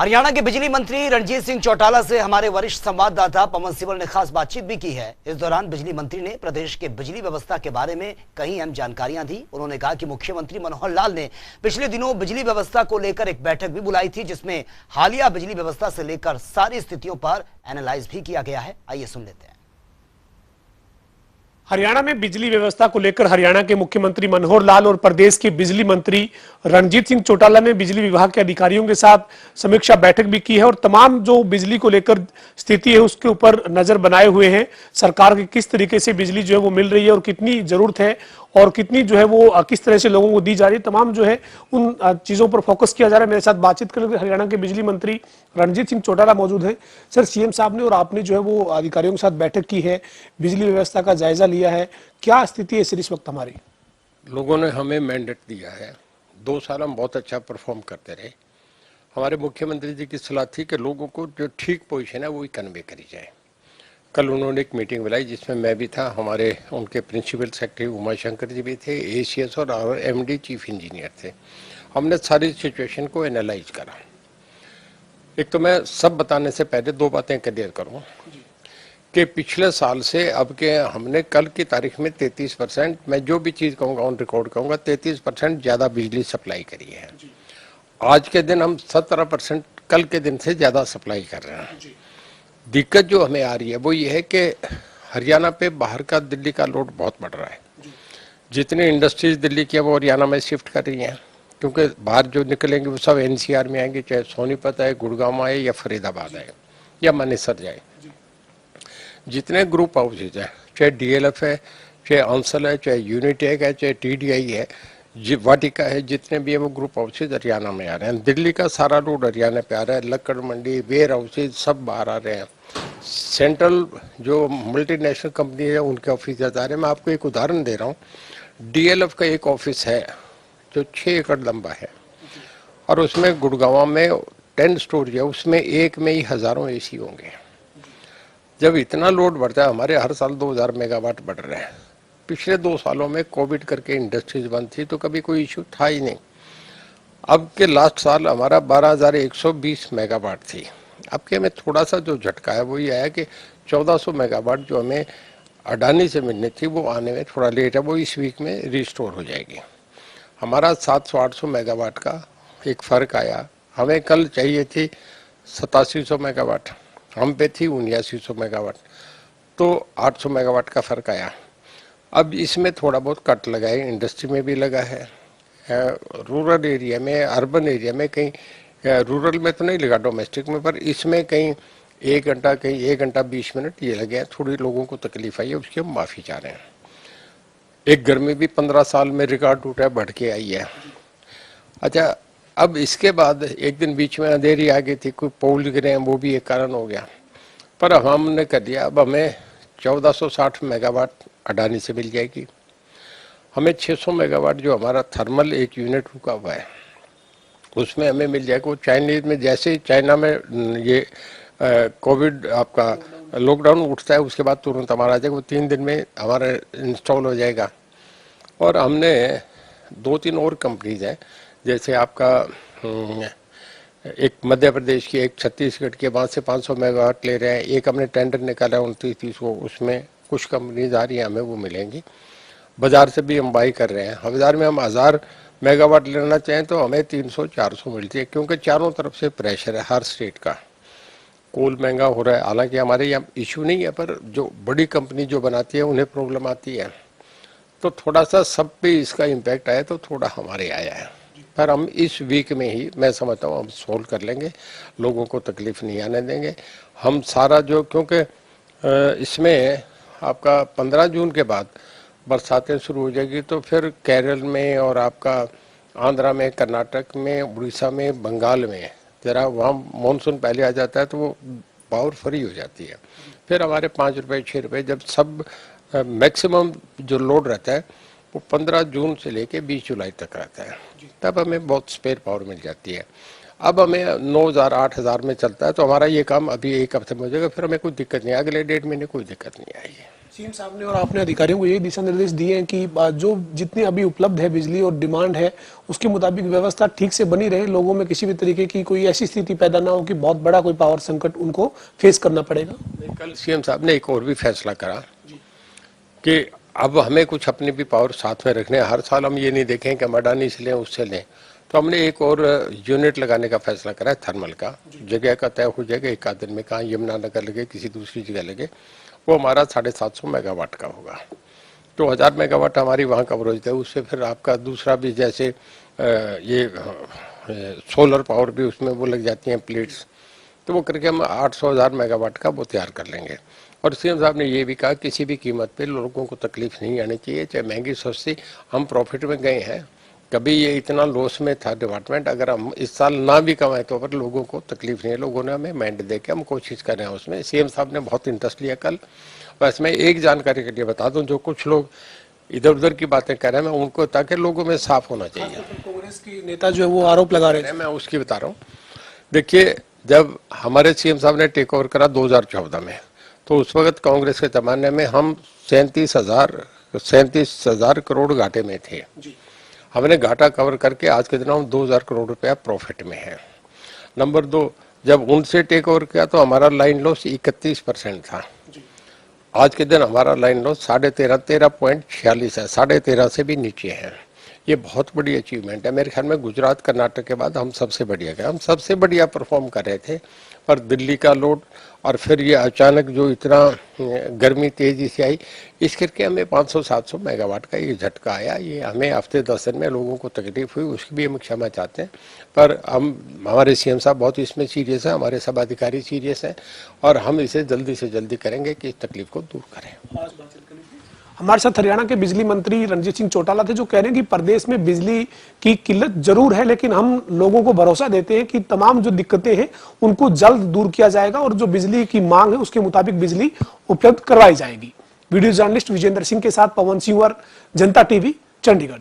हरियाणा के बिजली मंत्री रणजीत सिंह चौटाला से हमारे वरिष्ठ संवाददाता पवन सिब्बल ने खास बातचीत भी की है। इस दौरान बिजली मंत्री ने प्रदेश के बिजली व्यवस्था के बारे में कई अहम जानकारियां दी। उन्होंने कहा कि मुख्यमंत्री मनोहर लाल ने पिछले दिनों बिजली व्यवस्था को लेकर एक बैठक भी बुलाई थी, जिसमें हालिया बिजली व्यवस्था से लेकर सारी स्थितियों पर एनालाइज भी किया गया है। आइए सुन लेते हैं। हरियाणा में बिजली व्यवस्था को लेकर हरियाणा के मुख्यमंत्री मनोहर लाल और प्रदेश के बिजली मंत्री रणजीत सिंह चौटाला ने बिजली विभाग के अधिकारियों के साथ समीक्षा बैठक भी की है और तमाम जो बिजली को लेकर स्थिति है उसके ऊपर नजर बनाए हुए हैं। सरकार की किस तरीके से बिजली जो है वो मिल रही है और कितनी जरूरत है और कितनी जो है वो किस तरह से लोगों को दी जा रही है, तमाम जो है उन चीजों पर फोकस किया जा रहा है। मेरे साथ बातचीत करने हरियाणा के बिजली मंत्री रणजीत सिंह चौटाला मौजूद हैं। सर, सीएम साहब ने और आपने जो है वो अधिकारियों के साथ बैठक की है, बिजली व्यवस्था का जायजा लिया है, क्या स्थिति है इस वक्त हमारी? लोगों ने हमें मैंडेट दिया है, 2 साल हम बहुत अच्छा परफॉर्म करते रहे। हमारे मुख्यमंत्री जी की सलाह थी कि लोगों को जो ठीक पोजीशन है वो कन्वे करी जाए। कल उन्होंने एक मीटिंग बुलाई जिसमें मैं भी था, हमारे उनके प्रिंसिपल सेक्रेटरी उमाशंकर जी भी थे, एसीएस और एमडी चीफ इंजीनियर थे। हमने सारी सिचुएशन को एनालाइज करा। एक तो मैं सब बताने से पहले 2 बातें क्लियर करूँ कि पिछले साल से अब के हमने कल की तारीख में 33%, मैं जो भी चीज़ कहूँगा ऑन रिकॉर्ड कहूँगा, 33% ज़्यादा बिजली सप्लाई करी है। आज के दिन हम 17% कल के दिन से ज़्यादा सप्लाई कर रहे हैं। दिक्कत जो हमें आ रही है वो ये है कि हरियाणा पे बाहर का दिल्ली का लोड बहुत बढ़ रहा है। जितनी इंडस्ट्रीज दिल्ली की है वो हरियाणा में शिफ्ट कर रही हैं, क्योंकि बाहर जो निकलेंगे वो सब एनसीआर में आएंगे, चाहे सोनीपत आए, गुड़गांव आए या फरीदाबाद आए या मानेसर जाए। जितने ग्रुप हाउसेज हैं, चाहे डीएलएफ है, चाहे आंसल है, चाहे यूनिटेक है, चाहे टीडीआई है, वाटिका है, जितने भी है वो ग्रुप हाउसेज हरियाणा में आ रहे हैं। दिल्ली का सारा लोड हरियाणा पे आ रहा है। लक्कड़ मंडी, वेयर हाउसेज सब बाहर आ रहे हैं। सेंट्रल जो मल्टीनेशनल कंपनी है उनके ऑफिस आ रहे हैं। मैं आपको एक उदाहरण दे रहा हूँ। डीएलएफ का एक ऑफिस है जो 6 एकड़ लंबा है और उसमें गुड़गांव में 10 स्टोरी है, उसमें एक में ही हजारों एसी होंगे। जब इतना लोड बढ़ता है, हमारे हर साल 2000 मेगावाट बढ़ रहे हैं। पिछले 2 सालों में कोविड करके इंडस्ट्रीज बंद थी तो कभी कोई इशू था ही नहीं। अब के लास्ट साल हमारा 12,120 मेगावाट थी। अब के हमें थोड़ा सा जो झटका है वो ये आया कि 1400 मेगावाट जो हमें अडानी से मिलनी थी वो आने में थोड़ा लेट है, वो इस वीक में रिस्टोर हो जाएगी। हमारा 700-800 मेगावाट का एक फ़र्क आया। हमें कल चाहिए थी 8700 मेगावाट, हम पे थी 7900 मेगावाट, तो 800 मेगावाट का फ़र्क आया। अब इसमें थोड़ा बहुत कट लगा है, इंडस्ट्री में भी लगा है, रूरल एरिया में, अर्बन एरिया में, कहीं रूरल में तो नहीं लगा, डोमेस्टिक में, पर इसमें कहीं 1 घंटा, कहीं 1 घंटा 20 मिनट ये लगे हैं। थोड़ी लोगों को तकलीफ आई है, उसकी हम माफ़ी चाह रहे हैं। एक गर्मी भी 15 साल में रिकॉर्ड टूटा है, बढ़ के आई है। अच्छा, अब इसके बाद एक दिन बीच में अंधेरी आ गई थी, कोई पोल गिरे हैं, वो भी एक कारण हो गया, पर अब हमने कर दिया। अब हमें 1460 मेगावाट अडानी से मिल जाएगी। हमें 600 मेगावाट जो हमारा थर्मल एक यूनिट रुका हुआ है उसमें हमें मिल जाएगा। वो चाइनीज में, जैसे चाइना में ये कोविड आपका लॉकडाउन उठता है उसके बाद तुरंत हमारा आ जाएगा, वो 3 दिन में हमारा इंस्टॉल हो जाएगा। और हमने 2-3 और कंपनीज हैं, जैसे आपका एक मध्य प्रदेश की, एक छत्तीसगढ़ की, वहाँ से 500 मेगावाट ले रहे हैं। एक हमने टेंडर निकाला 29-30 को, उसमें कुछ कंपनीज आ रही हैं, हमें वो मिलेंगी। बाज़ार से भी हम बाई कर रहे हैं। बाज़ार में हम 1000 मेगावाट लेना चाहें तो हमें 300-400 मिलती है, क्योंकि चारों तरफ से प्रेशर है हर स्टेट का। कोल महंगा हो रहा है, हालांकि हमारे यहाँ इशू नहीं है, पर जो बड़ी कंपनी जो बनाती है उन्हें प्रॉब्लम आती है, तो थोड़ा सा सब पे इसका इम्पैक्ट आया, तो थोड़ा हमारे आया है। पर हम इस वीक में ही, मैं समझता हूँ, हम सोल्व कर लेंगे, लोगों को तकलीफ नहीं आने देंगे। हम सारा जो, क्योंकि इसमें आपका 15 जून के बाद बरसातें शुरू हो जाएगी, तो फिर केरल में और आपका आंध्रा में, कर्नाटक में, उड़ीसा में, बंगाल में ज़रा वहाँ मानसून पहले आ जाता है तो वो पावर फ्री हो जाती है। फिर हमारे 5 रुपये 6 रुपये, जब सब मैक्सिमम जो लोड रहता है वो 15 जून से लेके 20 जुलाई तक रहता है, तब हमें बहुत स्पेयर पावर मिल जाती है। अब हमें 9000-8000 में चलता है, तो हमारा ये काम अभी 1 हफ्ते में हो जाएगा, फिर हमें कोई दिक्कत नहीं, अगले 1.5 महीने कोई दिक्कत नहीं आएगी। सीएम साहब ने और आपने अधिकारियों को यही दिशा निर्देश दिए हैं कि जो जितनी अभी उपलब्ध है बिजली और डिमांड है उसके मुताबिक व्यवस्था ठीक से बनी रहे, लोगों में किसी भी तरीके की कोई ऐसी स्थिति पैदा ना हो कि बहुत बड़ा कोई पावर संकट उनको फेस करना पड़ेगा। कल सीएम साहब ने एक और भी फैसला करा कि अब हमें कुछ अपनी भी पावर साथ में रखने, हर साल हम ये नहीं देखें कि हम अडानी से लें उससे लें, तो हमने एक और यूनिट लगाने का फैसला करा है थर्मल का। जगह का तय हो जाएगा एक आध दिन में, कहाँ यमुनानगर लगे किसी दूसरी जगह लगे, वो हमारा 750 मेगावाट का होगा। तो 1000 मेगावाट हमारी वहाँ कवरेज है। उससे फिर आपका दूसरा भी जैसे ये सोलर पावर भी उसमें वो लग जाती हैं प्लेट्स, तो वो करके हम 800,000 मेगावाट का वो तैयार कर लेंगे। और सीएम साहब ने ये भी कहा किसी भी कीमत पे लोगों को तकलीफ नहीं आनी चाहिए, चाहे महंगी सस्ती। हम प्रॉफिट में गए हैं, कभी ये इतना लॉस में था डिपार्टमेंट, अगर हम इस साल ना भी कमाए तो पर लोगों को तकलीफ नहीं है। लोगों ने हमें मैंडेट दे के हम कोशिश कर रहे हैं उसमें। सीएम साहब ने बहुत इंटरेस्ट लिया कल। बस मैं एक जानकारी के लिए बता दूं, जो कुछ लोग इधर उधर की बातें कर रहे हैं मैं उनको, ताकि लोगों में साफ होना चाहिए। कांग्रेस की नेता जो है वो आरोप लगा रहे हैं, मैं उसकी बता रहा हूँ। देखिए, जब हमारे सीएम साहब ने टेक ओवर करा 2014 में, तो उस वक्त कांग्रेस के जमाने में हम 37,000 करोड़ घाटे में थे। हमने घाटा कवर करके आज के दिन हम 2000 करोड़ रुपया प्रॉफिट में है। नंबर 2, जब उनसे टेक ओवर किया तो हमारा लाइन लॉस 31% था। आज के दिन हमारा लाइन लॉस 13.46 है, 13.5 से भी नीचे है। ये बहुत बड़ी अचीवमेंट है। मेरे ख्याल में गुजरात कर्नाटक के बाद हम सबसे बढ़िया गए, हम सबसे बढ़िया परफॉर्म कर रहे थे। पर दिल्ली का लोड और फिर ये अचानक जो इतना गर्मी तेजी से आई, इस करके हमें 500-700 मेगावाट का ये झटका आया। ये हमें हफ्ते 10 दिन में लोगों को तकलीफ हुई, उसकी भी हम क्षमा चाहते हैं। पर हमारे सीएम साहब बहुत इसमें सीरियस है, हमारे सब अधिकारी सीरियस हैं और हम इसे जल्दी से जल्दी करेंगे कि इस तकलीफ को दूर करें। हमारे साथ हरियाणा के बिजली मंत्री रणजीत सिंह चौटाला थे, जो कह रहे हैं कि प्रदेश में बिजली की किल्लत जरूर है, लेकिन हम लोगों को भरोसा देते हैं कि तमाम जो दिक्कतें हैं उनको जल्द दूर किया जाएगा और जो बिजली की मांग है उसके मुताबिक बिजली उपलब्ध करवाई जाएगी। वीडियो जर्नलिस्ट विजेंद्र सिंह के साथ पवन सिंह, जनता टीवी, चंडीगढ़।